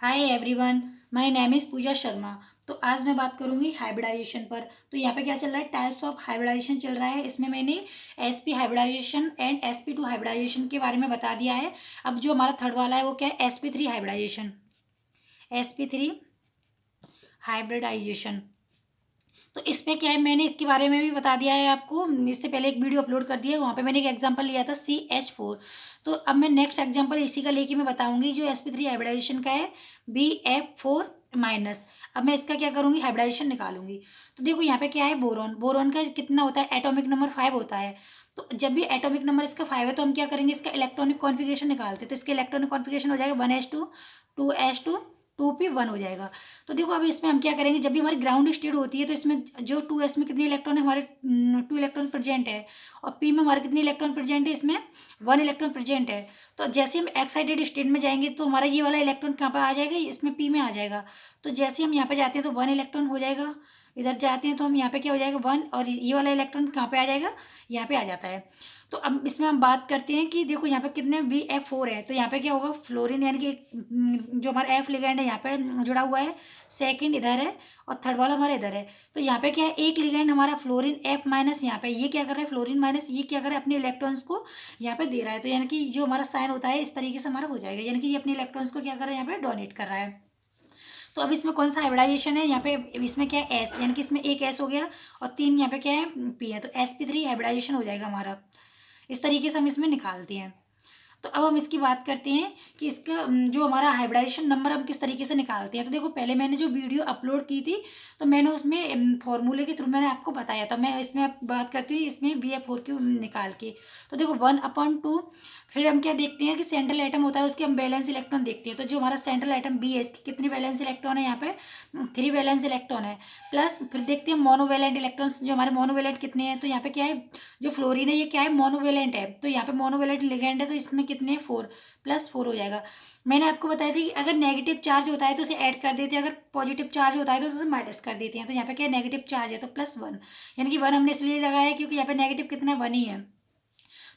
Hi everyone, my name is Pooja Sharma. तो आज मैं बात करूंगी हाइब्रिडाइजेशन पर। तो यहाँ पे क्या चल रहा है, टाइप्स ऑफ हाइब्रिडाइजेशन चल रहा है। इसमें मैंने SP hybridization and sp2 hybridisation के बारे में बता दिया है। अब जो हमारा थर्ड वाला है वो क्या है, sp3 हाइब्रिडाइजेशन। sp3 hybridisation. तो इसमें क्या है, मैंने इसके बारे में भी बता दिया है आपको। इससे पहले एक वीडियो अपलोड कर दिया है, वहाँ पे मैंने एक एग्जांपल लिया था CH4। तो अब मैं नेक्स्ट एग्जांपल इसी का लेके मैं बताऊंगी, जो sp3 हाइब्रिडाइजेशन का है BF4-। अब मैं इसका क्या करूँगी, हाइब्रिडाइजेशन निकालूंगी। तो देखो यहाँ पे क्या है, बोरॉन। बोरॉन का कितना होता है, एटॉमिक नंबर 5 होता है। तो जब भी एटॉमिक नंबर इसका 5 है तो हम क्या करेंगे, इसका इलेक्ट्रॉनिक कॉन्फिगरेशन निकालते हैं। तो इसका इलेक्ट्रॉनिक कॉन्फिगरेशन हो जाएगा 1s2 2s2 2p1 हो जाएगा। तो देखो अब इसमें हम क्या करेंगे, जब भी हमारी ग्राउंड स्टेट होती है तो इसमें जो 2s में कितने इलेक्ट्रॉन है, हमारे 2 इलेक्ट्रॉन प्रेजेंट है। और p में हमारे कितने इलेक्ट्रॉन प्रेजेंट है, इसमें 1 इलेक्ट्रॉन प्रेजेंट है। तो जैसे हम एक्साइटेड स्टेट में जाएंगे तो हमारा ये वाला इलेक्ट्रॉन कहाँ पर आ जाएगा, इसमें p में आ जाएगा। तो जैसे हम यहाँ पे जाते हैं तो 1 इलेक्ट्रॉन हो जाएगा। इधर जाते हैं तो हम यहाँ पे क्या हो जाएगा 1, और ये वाला इलेक्ट्रॉन कहाँ पे आ जाएगा, यहाँ पे आ जाता है। तो अब इसमें हम बात करते हैं कि देखो यहाँ पे कितने BF4 है। तो यहाँ पे क्या होगा, फ्लोरीन यानी कि जो हमारा F लिगेंड है यहाँ पे जुड़ा हुआ है, सेकंड इधर है और थर्ड वाला हमारा इधर है। तो यहाँ पे क्या है, एक लिगेंड हमारा फ्लोरीन F माइनस, यहाँ पे ये क्या कर रहा है, फ्लोरीन माइनस, ये क्या कर रहा है, अपने इलेक्ट्रॉन्स को यहाँ पे दे रहा है। तो यानी कि जो हमारा साइन होता है इस तरीके से हमारा हो जाएगा, यानी कि ये अपने इलेक्ट्रॉन्स को क्या कर रहा है, यहाँ पे डोनेट कर रहा है। तो अब इसमें कौन सा हाइब्रिडाइजेशन है, यहाँ पे इसमें क्या है एस, यानी कि इसमें एक एस हो गया और 3 यहाँ पे क्या है पी है। तो sp3 हाइब्रिडाइजेशन हो जाएगा हमारा। इस तरीके से हम इसमें निकालते हैं। तो अब हम इसकी बात करते हैं कि इसका जो हमारा हाइब्रिडाइजेशन नंबर हम किस तरीके से निकालते हैं। तो देखो पहले मैंने जो वीडियो अपलोड की थी तो मैंने उसमें फॉर्मूले के थ्रू मैंने आपको बताया था। मैं इसमें अब बात करती हूँ इसमें BF4 की निकाल के। तो देखो 1/2। फिर हम क्या देखते हैं कि सेंट्रल एटम होता है, उसके हम वैलेंस इलेक्ट्रॉन देखते हैं। तो जो हमारा सेंट्रल एटम बी है, इसकी कितने वैलेंस इलेक्ट्रॉन है, यहाँ पे 3 वैलेंस इलेक्ट्रॉन है। प्लस फिर देखते हैं मोनोवैलेंट इलेक्ट्रॉन्स, जो हमारे मोनोवैलेंट कितने हैं। तो यहाँ पे क्या है, जो फ्लोरीन है ये क्या है, मोनोवेलेंट है। तो यहाँ पे मोनोवेलेंट लिगेंड है, तो इसमें कितने 4 +4 हो जाएगा। मैंने आपको बताया था कि अगर नेगेटिव चार्ज होता है तो उसे ऐड कर देते हैं, अगर पॉजिटिव चार्ज होता है तो उसे माइनस कर देते हैं। तो यहाँ पे क्या है, नेगेटिव चार्ज है तो +1, यानी कि 1 हमने इसलिए लगाया है क्योंकि यहाँ पे नेगेटिव कितना 1 ही है।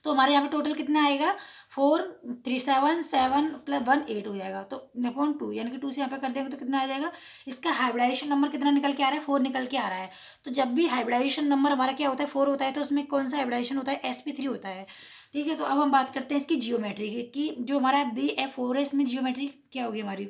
तो हमारे यहाँ पे टोटल कितना आएगा, 4 3 7 7 + 1 8 हो जाएगा। तो अपॉन 2, यानी कि 2 से यहाँ पे कर देंगे तो कितना आ जाएगा, इसका हाइब्रिडाइजेशन नंबर कितना निकल के आ रहा है, 4 निकल के आ रहा है। तो जब भी हाइब्रिडाइजेशन नंबर हमारा क्या होता है, 4 होता है, तो उसमें कौन सा हाइब्रिडाइजेशन होता है, sp3 होता है। ठीक है। तो अब हम बात करते हैं इसकी जियोमेट्री की, कि जो हमारा BF4 है इसमें जियोमेट्री क्या होगी हमारी।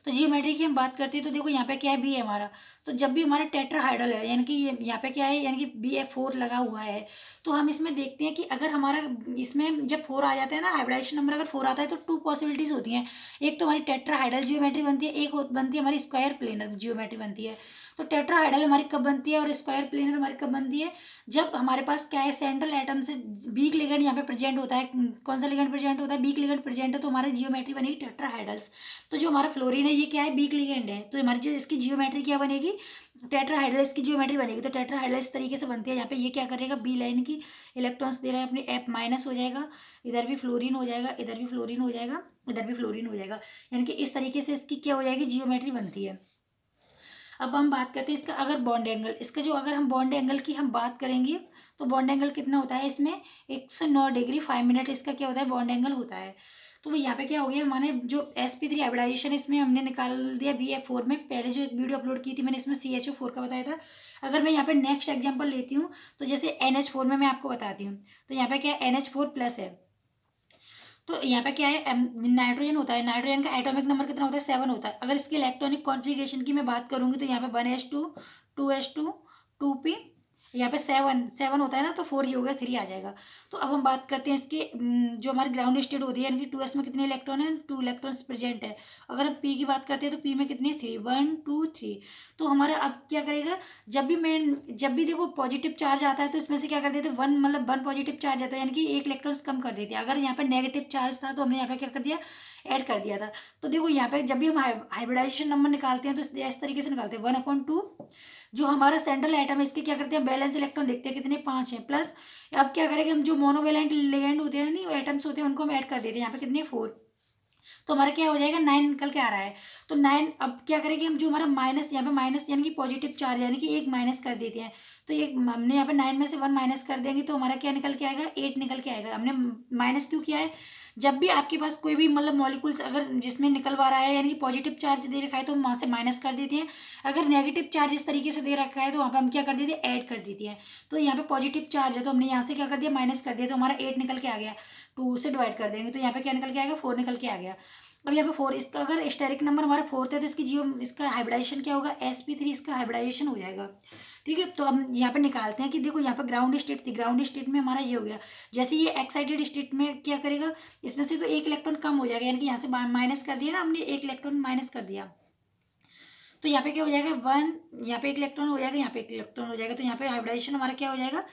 तो जियोमेट्री की हम बात करते हैं तो देखो यहाँ पे क्या है, बी है हमारा। तो जब भी हमारा टेट्राहाइड्रल है, यानी कि ये यहाँ पे क्या है, यानी कि BF4 लगा हुआ है। तो हम इसमें देखते हैं कि अगर हमारा इसमें जब 4 आ जाता है ना, हाइब्रिडाइजेशन नंबर अगर 4 आता है तो 2 पॉसिबिलिटीज होती हैं। एक तो हमारी टेट्राहाइड्रल जियोमेट्री बनती है, एक बनती है हमारी स्क्वायर प्लेनर जियोमेट्री बनती है। तो टेट्राहाइड्रल हमारी कब बनती है और स्क्वायर प्लेनर हमारी कब बनती है, जब हमारे पास क्या है, सेंट्रल एटम से वीक लिगेंड यहाँ पे प्रेजेंट होता है। कौन सा लिगेंड प्रेजेंट होता है, वीक लिगेंड प्रेजेंट है, तो हमारी जियोमेट्री बनेगी टेट्राहाइड्रल्स। तो जो हमारा फ्लोरीन है ये क्या है, वीक लिगेंड है, तो हमारी जो इसकी जियोमेट्री क्या बनेगी, टेट्राहाइड्रल्स की जियोमेट्री बनेगी। तो टेट्राहाइड्रल इस तरीके से बनती है। यहाँ पे ये क्या करेगा, बी लाइन की इलेक्ट्रॉन्स दे रहा है अपने F माइनस हो जाएगा, इधर भी फ्लोरीन हो जाएगा, इधर भी फ्लोरीन हो जाएगा, इधर भी फ्लोरीन हो जाएगा। यानी कि इस तरीके से इसकी क्या हो जाएगी, जियोमेट्री बनती है। अब हम बात करते हैं इसका अगर बॉन्ड एंगल, इसका जो अगर हम बॉन्ड एंगल की हम बात करेंगे तो बॉन्ड एंगल कितना होता है इसमें, 109 डिग्री 5 मिनट इसका क्या होता है, बॉन्ड एंगल होता है। तो यहाँ पे क्या हो गया, हमारे जो sp3 हाइब्रिडाइजेशन इसमें हमने निकाल दिया BF4 में। पहले जो एक वीडियो अपलोड की थी मैंने इसमें CHO4 का बताया था। अगर मैं यहाँ पे नेक्स्ट एग्जाम्पल लेती हूँ तो जैसे NH4 में मैं आपको बताती हूँ। तो यहाँ पे क्या है, NH4+ है। तो यहाँ पे क्या है, नाइट्रोजन होता है, नाइट्रोजन का एटॉमिक नंबर कितना होता है, 7 होता है। अगर इसके इलेक्ट्रॉनिक कॉन्फ़िगरेशन की मैं बात करूँगी तो यहाँ पे 1s2 2s2 2p, यहाँ पे 7 होता है ना, तो 4 ही हो गया, 3 आ जाएगा। तो अब हम बात करते हैं इसके जो हमारी ग्राउंड स्टेट होती है, यानी कि 2s में कितने इलेक्ट्रॉन है, 2 इलेक्ट्रॉन्स प्रेजेंट है। अगर हम p की बात करते हैं तो p में कितने 3 1 2 3। तो हमारा अब क्या करेगा, जब भी देखो पॉजिटिव चार्ज आता है तो इसमें से क्या कर देते हैं, 1 मतलब 1 पॉजिटिव चार्ज आता है, यानी कि एक इलेक्ट्रॉन्स कम कर देते हैं। अगर यहाँ पे नेगेटिव चार्ज था तो हमने यहाँ पे क्या कर दिया, ऐड कर दिया था। तो देखो यहाँ पे जब भी हम हाइब्रिडाइजेशन नंबर निकालते हैं तो इस तरीके से निकालते हैं, 1/2। जो हमारा सेंट्रल एटम है इसके क्या करते हैं, बैलेंस इलेक्ट्रॉन देखते हैं कितने 5 हैं। प्लस अब क्या करेंगे, हम जो मोनोवेलेंट लिगेंड होते हैं, नहीं एटम्स होते हैं, उनको हम ऐड कर देते हैं। यहाँ पे कितने 4, तो हमारा क्या हो जाएगा 9 निकल के आ रहा है। तो 9 अब क्या करेंगे हम, जो हमारा माइनस यहाँ पे माइनस यानी कि पॉजिटिव चार्ज, यानी कि एक माइनस कर देते हैं। तो एक हमने यहाँ पे 9 में से 1 माइनस कर देंगे तो हमारा क्या निकल के आएगा, 8 निकल के आएगा। हमने माइनस क्यों किया है, जब भी आपके पास कोई भी मतलब मॉलिक्यूल्स अगर जिसमें निकलवा रहा है यानी कि पॉजिटिव चार्ज दे रखा है तो हम वहाँ से माइनस कर देते हैं, अगर नेगेटिव चार्ज इस तरीके से दे रखा है तो वहाँ पे हम क्या कर देते हैं, ऐड कर देते हैं। तो यहाँ पे पॉजिटिव चार्ज है तो हमने यहाँ से क्या कर दिया, माइनस कर दिया, तो हमारा 8 निकल के आ गया। 2 से डिवाइड कर देंगे तो यहाँ पे क्या निकल के आएगा, 4 निकल के आ गया। अब यहाँ पे 4, इसका अगर स्टेरिक नंबर हमारा 4 है तो इसका हाइब्रिडाइजेशन क्या होगा, sp3 इसका हाइब्रिडाइजेशन हो जाएगा। ठीक है, तो हम यहाँ पे निकालते हैं कि देखो यहाँ पे ग्राउंड स्टेट थी, ग्राउंड स्टेट में हमारा ये हो गया। जैसे ये एक्साइटेड स्टेट में क्या करेगा, इसमें से तो एक इलेक्ट्रॉन कम हो जाएगा, यानी कि यहाँ से माइनस कर दिया ना हमने, एक इलेक्ट्रॉन माइनस कर दिया, तो यहाँ पे क्या हो जाएगा 1, यहाँ पे एक इलेक्ट्रॉन हो जाएगा, यहाँ पे एक इलेक्ट्रॉन हो जाएगा, तो यहाँ पे हाइब्रिडाइजेशन हमारा क्या हो जाएगा,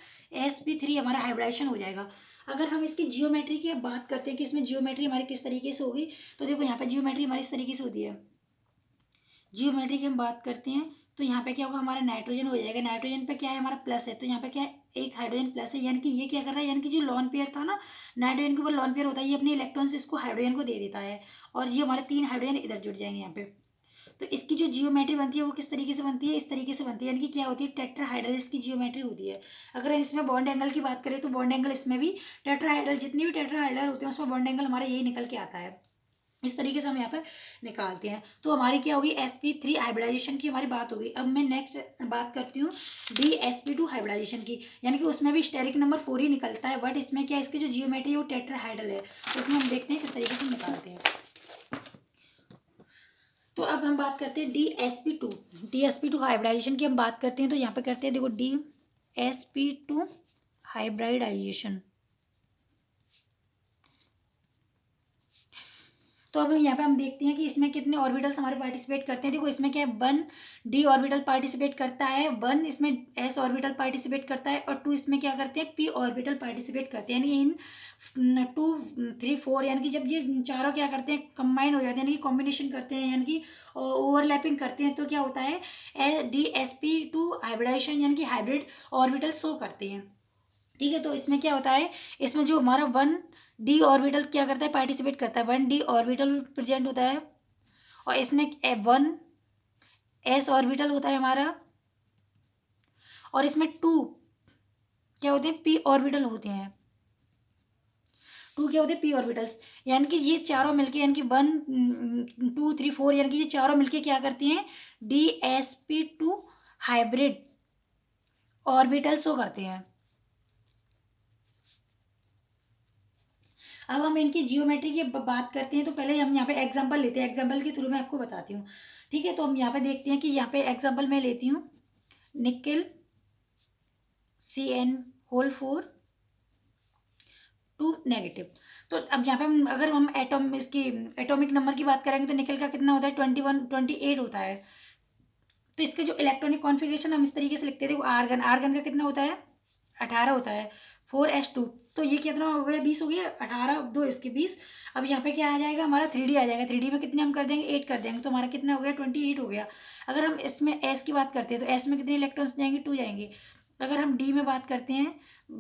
sp3 हमारा हाइब्रिडाइजेशन हो जाएगा। अगर हम इसकी जियोमेट्री की बात करते हैं कि इसमें जियोमेट्री हमारी किस तरीके से होगी, तो देखो यहाँ पे जियोमेट्री हमारी इस तरीके से होती है। जियोमेट्री की हम बात करते हैं तो यहाँ पे क्या होगा, हमारा नाइट्रोजन हो जाएगा, नाइट्रोजन पे क्या है, हमारा प्लस है, तो यहाँ पे क्या है, एक हाइड्रोजन प्लस है, यानी कि ये क्या कर रहा है, यानी कि जो लॉन पेयर था ना, नाइट्रोजन के ऊपर लॉन पेयर होता है, ये अपने इलेक्ट्रॉन से इसको हाइड्रोजन को दे देता है, और ये हमारे 3 हाइड्रोजन इधर जुड़ जाएंगे यहाँ पे। तो इसकी जो जियोमेट्री बनती है वो किस तरीके से बनती है, इस तरीके से बनती है, यानी कि क्या होती है, टेट्राहाइड्रल इसकी जियोमेट्री होती है। अगर इसमें बॉन्ड एंगल की बात करें तो बॉन्ड एंगल इसमें भी टेट्राहाइड्रल, जितने भी टेट्राहाइड्रल होते हैं उसमें बॉन्ड एंगल हमारा यही निकल के आता है। इस तरीके से हम यहाँ पे निकालते हैं। तो हमारी क्या होगी, sp3 हाइब्रिडाइजेशन की हमारी बात होगी। अब मैं नेक्स्ट बात करती हूँ dsp2 हाइब्रिडाइजेशन की, यानी कि उसमें भी स्टेरिक नंबर 4 ही निकलता है, बट इसमें क्या है, इसकी जो जियोमेट्री है वो टेट्राहाइड्रल है, तो उसमें हम देखते हैं किस तरीके से निकालते हैं। तो अब हम बात करते हैं dsp2 हाइब्रिडाइजेशन की हम बात करते हैं, तो यहाँ पे करते हैं देखो dsp2 हाइब्रिडाइजेशन। तो अब यहाँ पे हम देखते हैं कि इसमें कितने ऑर्बिटल्स हमारे पार्टिसिपेट करते हैं। देखो इसमें क्या है, 1 d ऑर्बिटल पार्टिसिपेट करता है, 1 इसमें s ऑर्बिटल पार्टिसिपेट करता है, और 2 इसमें क्या करते हैं, p ऑर्बिटल पार्टिसिपेट करते हैं। यानी इन 2 3 4 यानी कि जब ये चारों क्या करते हैं, कंबाइन हो जाते हैं, यानी कि कॉम्बिनेशन करते हैं, यानी कि ओवरलैपिंग करते हैं, तो क्या होता है, dsp2 हाइब्रिडाइजेशन यानी कि हाइब्रिड ऑर्बिटल शो करते हैं। ठीक है, तो इसमें क्या होता है, इसमें जो हमारा 1d ऑर्बिटल क्या करता है, पार्टिसिपेट करता है, 1d ऑर्बिटल प्रेजेंट होता है, और इसमें 1s ऑर्बिटल होता है हमारा, और इसमें 2 क्या होते हैं, p ऑर्बिटल होते हैं। 2 क्या होते हैं, p ऑर्बिटल्स, यानी कि ये चारों मिलके, यानी कि 1 2 3 4 यानी कि ये चारों मिलके क्या करती हैं, dsp2 हाइब्रिड ऑर्बिटल शो करते हैं। अब हम इनकी जियोमेट्री की बात करते हैं, तो पहले हम यहाँ पे एग्जांपल लेते हैं, एग्जांपल के थ्रू मैं आपको बताती हूँ। ठीक है, तो हम यहाँ पे देखते हैं कि यहाँ पे एग्जांपल मैं लेती हूँ निकेल CN4 2 नेगेटिव। तो अब यहाँ पे हम अगर हम इसकी एटॉमिक नंबर की बात करेंगे तो निकेल का कितना होता है, 28 होता है। तो इसके जो इलेक्ट्रॉनिक कॉन्फ़िगरेशन हम इस तरीके से लिखते हैं, देखो आर्गन का कितना होता है, 18 होता है, 4s2, तो ये कितना हो गया, 20 हो गया, 18 2 इसके 20। अब यहाँ पे क्या आ जाएगा, हमारा 3D आ जाएगा, 3D में कितने हम कर देंगे, 8 कर देंगे, तो हमारा कितना हो गया, 28 हो गया। अगर हम इसमें s की बात करते हैं तो s में कितने इलेक्ट्रॉन्स जाएंगे, 2 जाएंगे। अगर हम d में बात करते हैं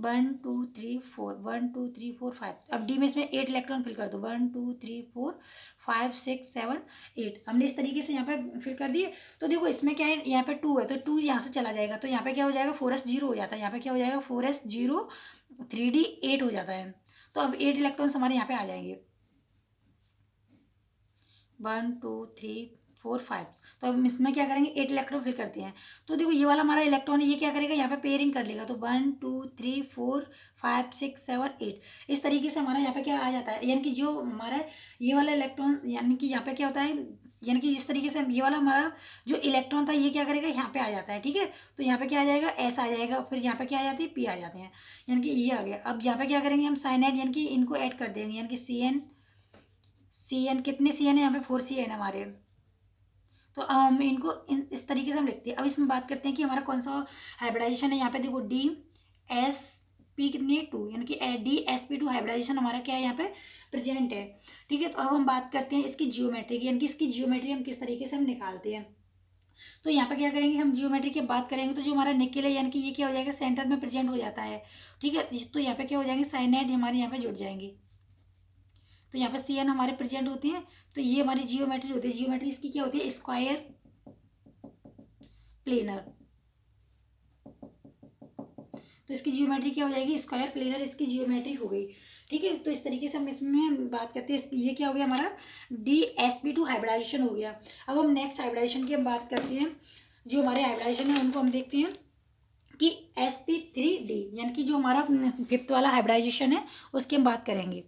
1 2 3 4 1 2 3 4 5, अब d में इसमें 8 इलेक्ट्रॉन फिल कर दो, 1 2 3 4 5 6 7 8, हमने इस तरीके से यहाँ पे फिल कर दिए। तो देखो इसमें क्या है, यहाँ पे 2 है तो 2 यहाँ से चला जाएगा, तो यहाँ पे क्या हो जाएगा, 4s0 हो जाता है, यहाँ पे क्या हो जाएगा, 4s0 3d 8 हो जाता है। तो अब 8 इलेक्ट्रॉन्स हमारे यहाँ पे आ जाएंगे, 1 2 3 4 5। तो अब इसमें क्या करेंगे, 8 इलेक्ट्रॉन फिल करते हैं। तो देखो ये वाला हमारा इलेक्ट्रॉन है, ये क्या करेगा, यहाँ पे पेयरिंग कर लेगा, तो 1 2 3 4 5 6 7 8, इस तरीके से हमारा यहाँ पे क्या आ जाता है, यानी कि जो हमारा ये वाला इलेक्ट्रॉन, यानी कि यहाँ पे क्या होता है, यानी कि इस तरीके से ये वाला हमारा जो इलेक्ट्रॉन था ये क्या करेगा, यहाँ पे आ जाता है। ठीक है, तो यहाँ पे क्या आ जाएगा, एस आ जाएगा, फिर यहाँ पे क्या आ जाती है, पी आ जाते हैं, यानी कि ये आ गया। अब यहाँ पे क्या करेंगे, हम साइनाइड यानी कि इनको ऐड कर देंगे, यानी कि CN कितने CN है, यहाँ पे 4 CN हमारे। तो हम इनको इस तरीके से हम लिखते हैं। अब इसमें बात करते हैं कि हमारा कौन सा हाइब्रिडाइजेशन है। यहाँ पे देखो DSP कितनी है, 2, यानी कि DSP2 हाइब्रिडाइजेशन हमारा क्या है, यहाँ पे प्रेजेंट है। ठीक है, तो अब हम बात करते हैं इसकी जियोमेट्री की, यानी कि इसकी जियोमेट्री हम किस तरीके से हम निकालते हैं। तो यहाँ पे क्या करेंगे, हम जियोमेट्री की बात करेंगे तो जो हमारा निकेल है, यानी कि ये क्या हो जाएगा, सेंटर में प्रेजेंट हो जाता है। ठीक है, तो यहाँ पे क्या हो जाएंगे, साइनाइड हमारे यहाँ पे जुड़ जाएंगे, तो यहाँ पे CN हमारे प्रेजेंट होते हैं। तो ये हमारी जियोमेट्री होती है, जियोमेट्री इसकी क्या होती है, स्क्वायर प्लेनर। तो इसकी जियोमेट्री क्या हो जाएगी, स्क्वायर प्लेनर इसकी जियोमेट्री हो गई। ठीक है। तो इस तरीके से हम इसमें बात करते हैं। ये क्या हो गया हमारा DsP2 हाइब्रिडाइजेशन हो गया। अब हम नेक्स्ट हाइब्रिडाइजेशन की हम बात करते हैं। जो हमारे हाइब्रिडाइजेशन है उनको हम देखते हैं कि sp3d यानी कि जो हमारा 5th वाला हाइब्रिडाइजेशन है उसकी हम बात करेंगे।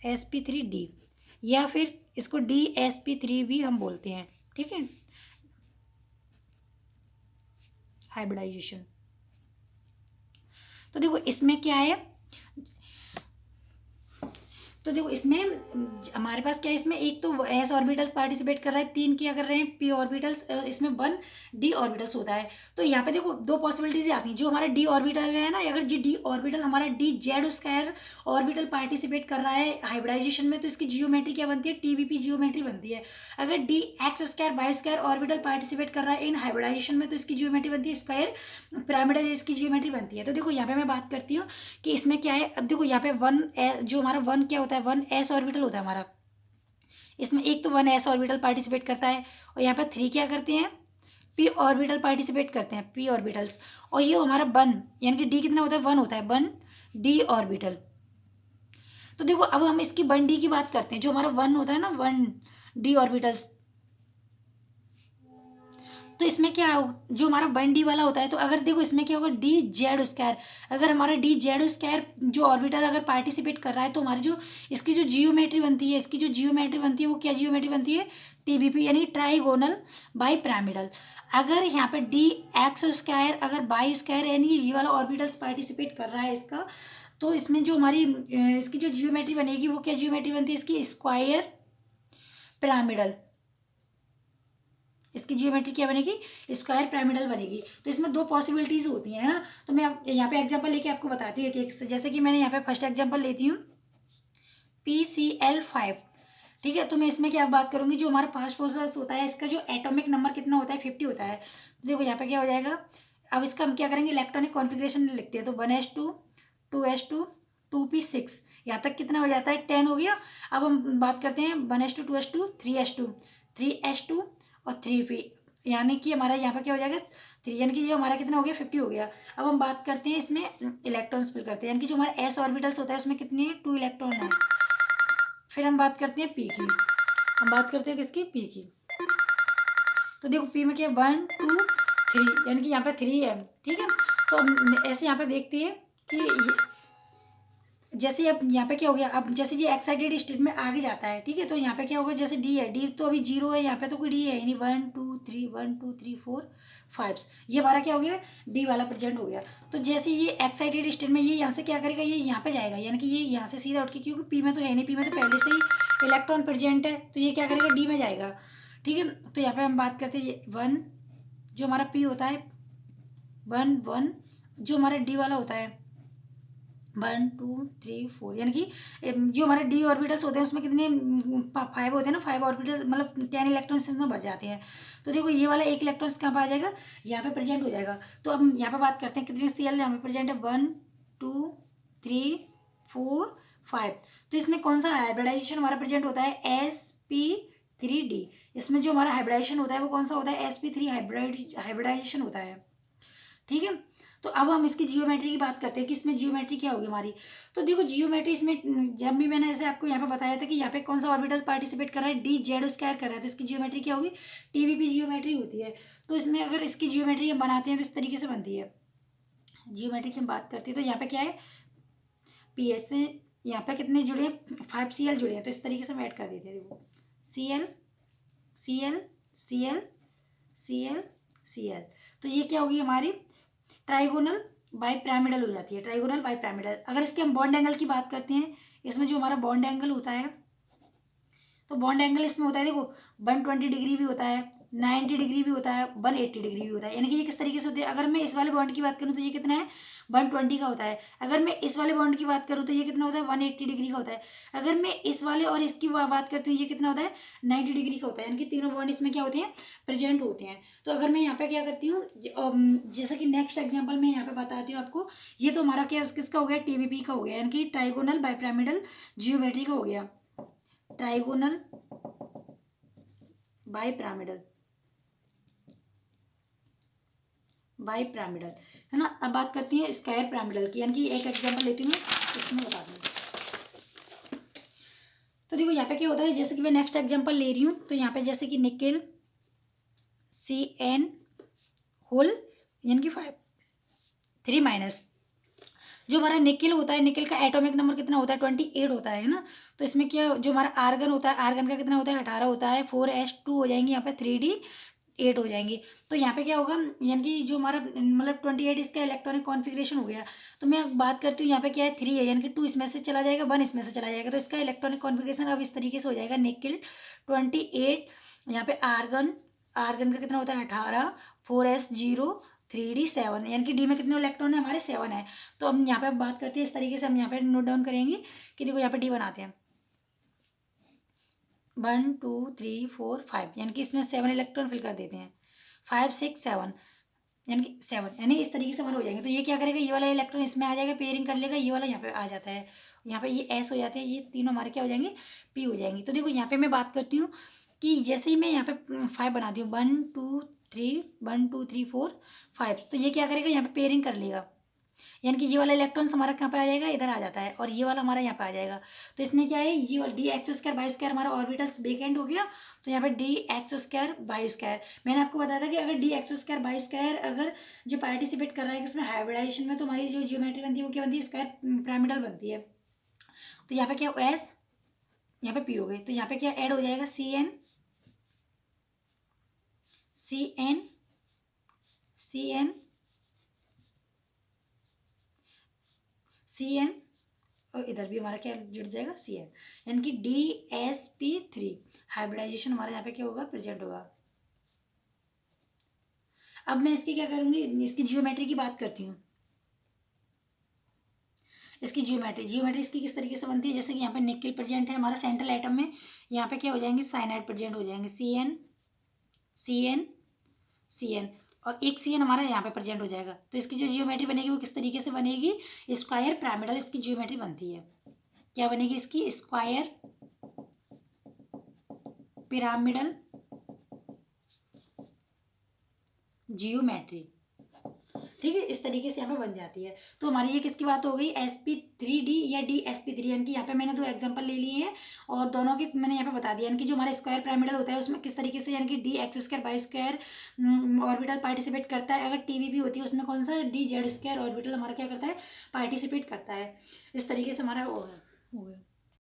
sp3d या फिर इसको DsP3 भी हम बोलते हैं। ठीक है, हाइब्रिडाइजेशन। तो देखो इसमें क्या है, तो देखो इसमें हमारे पास क्या है, इसमें एक तो एस ऑर्बिटल पार्टिसिपेट कर रहा है, 3 क्या कर रहे हैं पी ऑर्बिटल्स, इसमें 1 डी ऑर्बिटल्स होता है। तो यहाँ पे देखो 2 पॉसिबिलिटीज आती हैं। जो हमारा डी ऑर्बिटल है ना, अगर जी डी ऑर्बिटल हमारा D Z square orbital participate कर रहा है हाइब्रिडाइजेशन में, तो इसकी जियोमेट्री क्या बनती है, टीवीपी जियोमेट्री बनती है। अगर D X square Y square orbital participate कर रहा है इन हाइब्रिडाइजेशन में, तो इसकी जियोमेट्री बनती है स्क्वायर पिरामिडल, इसकी जियोमेट्री बनती है। तो देखो यहाँ पे मैं बात करती हूँ कि इसमें क्या है। अब देखो यहाँ पे 1 जो हमारा 1 क्या होता है, 1s ऑर्बिटल होता है हमारा। इसमें एक तो 1s ऑर्बिटल पार्टिसिपेट करता है, और यहाँ पे 3 क्या करते हैं, p ऑर्बिटल पार्टिसिपेट करते हैं, p ऑर्बिटल्स। और ये हमारा 1 यानी कि d कितना होता है, 1 होता है, 1 d ऑर्बिटल। तो देखो अब हम इसकी 1d की बात करते हैं। जो हमारा 1 होता है ना, 1 d ऑर्बिटल्स, तो इसमें क्या जो हमारा 1d वाला होता है, तो अगर देखो इसमें क्या होगा, डी जेड स्क्वायर, अगर हमारा डी जेड स्क्वायर जो ऑर्बिटल अगर पार्टिसिपेट कर रहा है, तो हमारी जो इसकी जो जियोमेट्री बनती है, इसकी जो जियोमेट्री बनती है वो क्या जियोमेट्री बनती है, टीबीपी यानी ट्राइगोनल बाई पिरामिडल। अगर यहाँ पे डी एक्स स्क्वायर अगर बाई स्क्वायर यानी ये वाला ऑर्बिटल्स पार्टिसिपेट कर रहा है इसका, तो इसमें जो हमारी इसकी जो जियोमेट्री बनेगी वो क्या जियोमेट्री बनती है, इसकी स्क्वायर पिरामिडल। इसकी जियोमेट्री क्या बनेगी, स्क्वायर पिरामिडल बनेगी। तो इसमें 2 पॉसिबिलिटीज होती हैं, है ना। तो मैं यहाँ पे एग्जांपल लेके आपको बताती हूँ एक एक से। जैसे कि मैंने यहाँ पे फर्स्ट एग्जांपल लेती हूँ PCl5। ठीक है, तो मैं इसमें क्या बात करूँगी, जो हमारा फर्स्ट प्रोसेस होता है इसका जो एटॉमिक नंबर कितना होता है, 50 होता है। तो देखो यहाँ पे क्या हो जाएगा, अब इसका हम क्या करेंगे, इलेक्ट्रॉनिक कॉन्फिग्रेशन लिखते हैं। तो 1s2 2s2 2p6, यहाँ तक कितना हो जाता है, 10 हो गया। अब हम बात करते हैं 1s2 2s2 3s2 3s2 और 3p, यानी कि हमारा यहाँ पर क्या हो जाएगा 3, यानी कि ये हमारा कितना हो गया, 50 हो गया। अब हम बात करते हैं इसमें इलेक्ट्रॉन्स फिल करते हैं, यानी कि जो हमारा s ऑर्बिटल्स होता है उसमें कितने 2 इलेक्ट्रॉन है। फिर हम बात करते हैं p की, हम बात करते हैं किसकी, p की। तो देखो p में क्या 1 2 3, यानी कि यहाँ पे 3 है। ठीक है, तो हम ऐसे यहाँ पे देखते हैं कि जैसे अब यहाँ पे क्या हो गया, अब जैसे ये एक्साइटेड स्टेट में आगे जाता है। ठीक है, तो यहाँ पे क्या होगा, जैसे डी है, डी तो अभी 0 है, यहाँ पे तो कोई डी है यानी 1 2 3 1 2 3 4 5, ये हमारा क्या हो गया, डी वाला प्रेजेंट हो गया। तो जैसे ये एक्साइटेड स्टेट में ये यहाँ से क्या करेगा, ये यहाँ पे जाएगा, यानी कि ये यहाँ से सीधा उठ के, क्योंकि पी में तो है नहीं, पी में तो पहले से ही इलेक्ट्रॉन प्रेजेंट है, तो ये क्या करेगा, डी में जाएगा। ठीक है, तो यहाँ पे हम बात करते हैं 1 जो हमारा पी होता है 1 1, जो हमारा डी वाला होता है 1 2 3 4, यानी कि जो हमारे डी ऑर्बिटल्स होते हैं उसमें कितने 5 होते हैं ना, 5 ऑर्बिटल्स मतलब 10 इलेक्ट्रॉन्स इसमें भर जाते हैं। तो देखो ये वाला 1 इलेक्ट्रॉन्स कहाँ पर आ जाएगा, यहाँ पे प्रेजेंट हो जाएगा। तो अब यहाँ पे बात करते हैं कितने CL यहाँ पे प्रेजेंट है, 1 2 3 4 5। तो इसमें कौन सा हाइब्रिडाइजेशन हमारा प्रेजेंट होता है, sp3d। इसमें जो हमारा हाइब्रिडाइजेशन होता है वो कौन सा होता है, sp3 हाइब्रिडाइजेशन होता है। ठीक है, तो अब हम इसकी जियोमेट्री की बात करते हैं कि इसमें जियोमेट्री क्या होगी हमारी। तो देखो जियोमेट्री इसमें जब भी मैंने ऐसे आपको यहाँ पे बताया था कि यहाँ पे कौन सा ऑर्बिटल पार्टिसिपेट कर रहा है, डी जेड स्क्वायर कर रहा है, तो इसकी जियोमेट्री क्या होगी, टीवीपी जियोमेट्री होती है। तो इसमें अगर इसकी जियोमेट्री हम बनाते हैं तो इस तरीके से बनती है। जियोमेट्री की हम बात करते हैं तो यहाँ पे क्या है, पी एस से यहाँ पे कितने जुड़े हैं, 5Cl जुड़े हैं, तो इस तरीके से हम ऐड कर देते हैं। देखो Cl Cl Cl Cl Cl, तो ये क्या होगी हमारी ट्राइगोनल बाई पिरामिडल हो जाती है, ट्राइगोनल बाई पिरामिडल। अगर इसके हम बॉन्ड एंगल की बात करते हैं, इसमें जो हमारा बॉन्ड एंगल होता है, तो बॉन्ड एंगल इसमें होता है देखो 120 डिग्री भी होता है, 90 डिग्री भी होता है, 180 डिग्री भी होता है। यानी कि ये किस तरीके से होते हैं, अगर मैं इस वाले बॉन्ड की बात करूँ तो ये कितना है 120 का होता है। अगर मैं इस वाले बॉन्ड की बात करूँ तो ये कितना होता है 180 डिग्री का होता है। अगर मैं इस वाले और इसकी बात करती हूँ ये कितना होता है 90 डिग्री का होता है। यानी कि तीनों बॉन्ड इसमें क्या होते हैं, प्रेजेंट होते हैं। तो अगर मैं यहाँ पे क्या करती हूँ, जैसे कि नेक्स्ट एग्जाम्पल मैं यहाँ पे बताती हूँ आपको। ये तो हमारा क्या किसका हो गया, टीवीपी का हो गया, यानी कि ट्राइगोनल बाईपिरामिडल जियोमेट्री का हो गया, ट्राइगोनल बाईपिरामिडल। बाई पिरामिडल, है ना। अब बात करती हैं स्क्वायर पिरामिडल की, यानी कि एक एग्जांपल लेती हूँ मैं, इसमें बता दूँ। तो देखो यहाँ पे क्या होता है, जैसे कि मैं नेक्स्ट एग्जांपल ले रही हूँ, तो यहाँ पे जैसे कि निकेल CN होल यानी कि 5 3 माइनस, जो हमारा निकेल होता है, निकेल का एटॉमिक नंबर कितना होता है 28 होता है ना। तो इसमें क्या, जो हमारा आर्गन होता है, आर्गन का कितना होता है 18 होता है, 4s2 हो जाएंगे यहाँ पे, 3d8 हो जाएंगे। तो यहाँ पे क्या होगा, यानी कि जो हमारा मतलब 28 इसका इलेक्ट्रॉनिक कॉन्फ़िगरेशन हो गया। तो मैं बात करती हूँ यहाँ पे क्या है 3 है, यानी कि 2 इसमें से चला जाएगा, 1 इसमें से चला जाएगा, तो इसका इलेक्ट्रॉनिक कॉन्फ़िगरेशन अब इस तरीके से हो जाएगा, निकेल 28, यहाँ पे आर्गन, आर्गन का कितना होता है 18, 4s0, 3d7, यानी कि डी में कितने इलेक्ट्रॉन है हमारे 7 है। तो हम यहाँ पे बात करते हैं इस तरीके से, हम यहाँ पे नोट डाउन करेंगे कि देखो यहाँ पे डी बनाते हैं 1 2 3 4 5, यानी कि इसमें 7 इलेक्ट्रॉन फिल कर देते हैं, 5 6 7, यानी कि 7, यानी इस तरीके से हमारे हो जाएंगे। तो ये क्या करेगा, ये वाला इलेक्ट्रॉन इसमें आ जाएगा, पेयरिंग कर लेगा, ये वाला यहाँ पे आ जाता है, यहाँ पे ये एस हो जाते हैं, ये तीनों हमारे क्या हो जाएंगे, पी हो जाएंगे। तो देखो यहाँ पे मैं बात करती हूँ कि जैसे ही मैं यहाँ पे 5 बनाती हूँ, 1 2 3 1 2 3 4 5, तो ये क्या करेगा, यहाँ पे पेयरिंग कर लेगा, यानी कि ये वाला इलेक्ट्रॉन्स हमारा कहाँ पे आ जाएगा, इधर आ जाता है, और ये वाला हमारा यहाँ पे आ जाएगा। तो इसमें क्या है, ये वाला D X square by square हमारा ऑर्बिटल्स वेकेंट हो गया। तो यहाँ पे D X square by square, मैंने आपको बताया था कि अगर D X square by square अगर जो पार्टिसिपेट कर रहा है इसमें हाइब्रिडाइजेशन में, तो हमारी जो जियोमेट्री बनती है वो क्या बनती है, स्क्वायर पिरामिडल बनती है। तो यहाँ पे क्या एस, यहाँ पे पी हो गई, तो यहाँ पे क्या ऐड हो जाएगा CN CN CN CN, और इधर भी हमारा क्या जुड़ जाएगा CN, यानी कि DsP3 हाइब्रिडाइजेशन हमारा यहाँ पे क्या होगा, प्रेजेंट होगा। अब मैं इसकी क्या करूँगी, इसकी जियोमेट्री की बात करती हूँ। इसकी जियोमेट्री इसकी किस तरीके से बनती है, जैसे कि यहाँ पे निकेल प्रेजेंट है हमारा सेंट्रल एटम में, यहाँ पे क्या हो जाएंगे, साइनाइड प्रेजेंट हो जाएंगे, CN CN CN, और एक CN हमारा यहाँ पे प्रेजेंट हो जाएगा। तो इसकी जो जियोमेट्री बनेगी वो किस तरीके से बनेगी, स्क्वायर पिरामिडल इसकी जियोमेट्री बनती है। क्या बनेगी इसकी, स्क्वायर पिरामिडल जियोमेट्री, ठीक है, इस तरीके से यहाँ पे बन जाती है। तो हमारी ये किसकी बात हो गई, sp3d या DsP3, यानी कि यहाँ पे मैंने 2 एग्जांपल ले लिए हैं और दोनों की मैंने यहाँ पे बता दिया, यानी कि जो हमारा स्क्वायर पिरामिडल होता है उसमें किस तरीके से, यानी कि D X square by square orbital participate करता है, अगर TVP होती है उसमें कौन सा DZ स्क्वायर ऑर्बिटल हमारा क्या करता है, पार्टिसिपेट करता है। इस तरीके से हमारा हो गया।